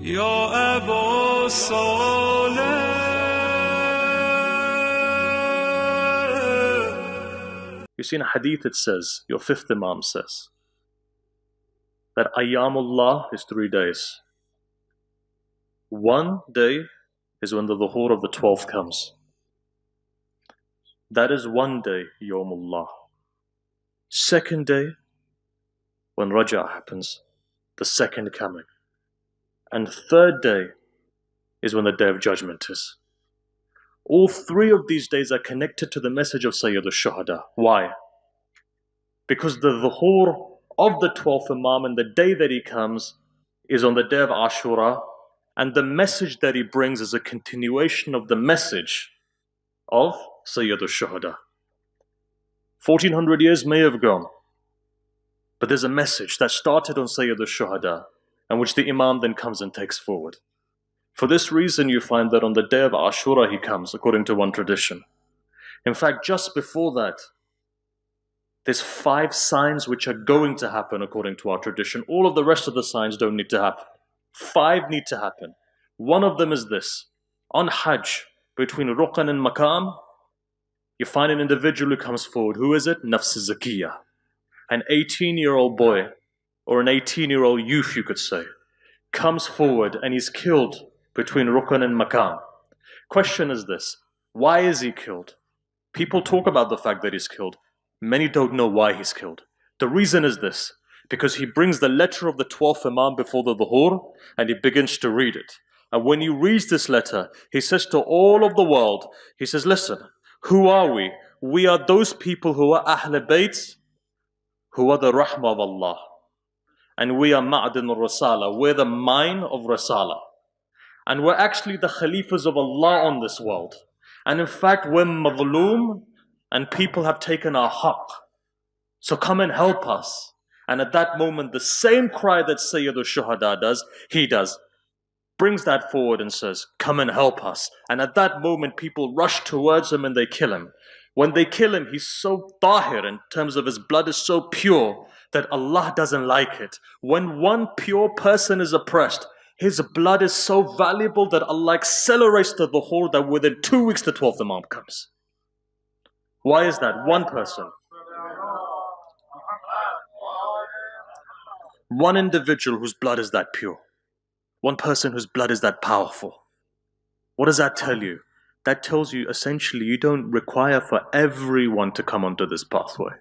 يا أبا صالح. You see in a hadith it says, your fifth Imam says, that AyamAllah is 3 days. One day is when the dhuhr of the 12th comes. That is one day, Yawmullah. Second day, when Raja happens, the second coming. And third day is when the Day of Judgment is. All 3 of these days are connected to the message of Sayyid al-Shuhada. Why? Because the dhuhr of the 12th Imam and the day that he comes is on the day of Ashura, and the message that he brings is a continuation of the message of Sayyid al-Shuhada. 1400 years may have gone, but there's a message that started on Sayyid al-Shuhada and which the Imam then comes and takes forward. For this reason you find that on the day of Ashura he comes, according to one tradition. In fact, just before that, there's 5 signs which are going to happen according to our tradition. All of the rest of the signs don't need to happen. 5 need to happen. One of them is this. On Hajj, between Ruqan and Maqam, you find an individual who comes forward. Who is it? Nafs Zakiyah. An 18-year-old boy, or an 18-year-old youth you could say, comes forward and he's killed between Ruqan and Maqam. Question is this. Why is he killed? People talk about the fact that he's killed. Many don't know why he's killed. The reason is this. Because he brings the letter of the 12th Imam before the dhuhr and he begins to read it. And when he reads this letter, he says to all of the world, he says, listen, who are we? We are those people who are Ahl Bayt, who are the Rahmah of Allah. And we are Ma'adin al-Rasala. We're the mine of Rasala. And we're actually the Khalifas of Allah on this world. And in fact, we're Mazloom and people have taken our haqq. So come and help us. And at that moment, the same cry that Sayyid al-Shuhada does, he does. Brings that forward and says, come and help us. And at that moment, people rush towards him and they kill him. When they kill him, he's so tahir in terms of his blood is so pure that Allah doesn't like it. When one pure person is oppressed, his blood is so valuable that Allah accelerates the dhuhr that within 2 weeks the 12th Imam comes. Why is that? One person. One individual whose blood is that pure. One person whose blood is that powerful. What does that tell you? That tells you essentially you don't require for everyone to come onto this pathway.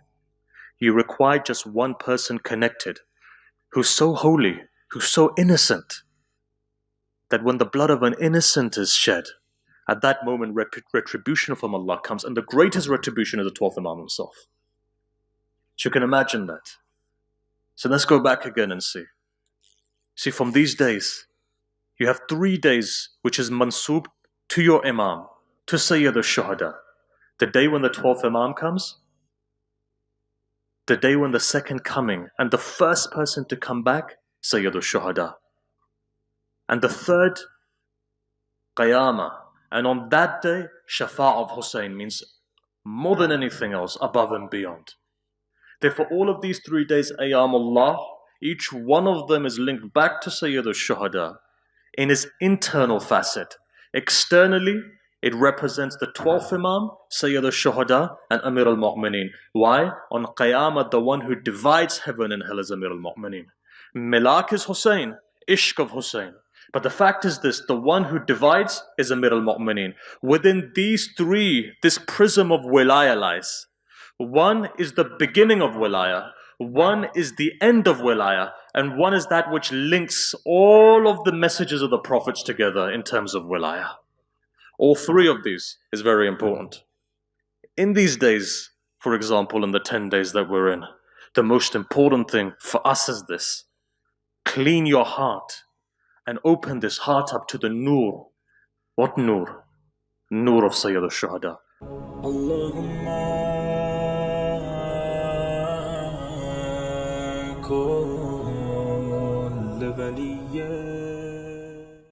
You require just one person connected, who's so holy, who's so innocent, that when the blood of an innocent is shed, at that moment retribution from Allah comes, and the greatest retribution is the 12th Imam himself. So you can imagine that. So let's go back again and see. See, from these days, you have 3 days which is mansoob to your Imam, to Sayyid al-Shuhada. The day when the 12th Imam comes, the day when the second coming, and the first person to come back, Sayyid al-Shuhada. And the third, Qiyamah. And on that day, Shafa' of Hussein means more than anything else, above and beyond. Therefore, all of these 3 days, AyamAllah, each one of them is linked back to Sayyid al-Shuhada in his internal facet. Externally, it represents the 12th Imam, Sayyid al-Shuhada, and Amir al-Mu'mineen. Why? On Qiyamah, the one who divides heaven and hell is Amir al-Mu'mineen. Milak is Hussein, Ishq of Hussein. But the fact is this, the one who divides is Amir al-Mu'mineen. Within these 3, this prism of wilayah lies. One is the beginning of wilayah, one is the end of wilayah, and one is that which links all of the messages of the prophets together in terms of wilayah. All 3 of these is very important. In these days, for example, in the 10 days that we're in, the most important thing for us is this. Clean your heart and open this heart up to the nur. What nur? Nur of Sayyid al-Shuhada. كل ولي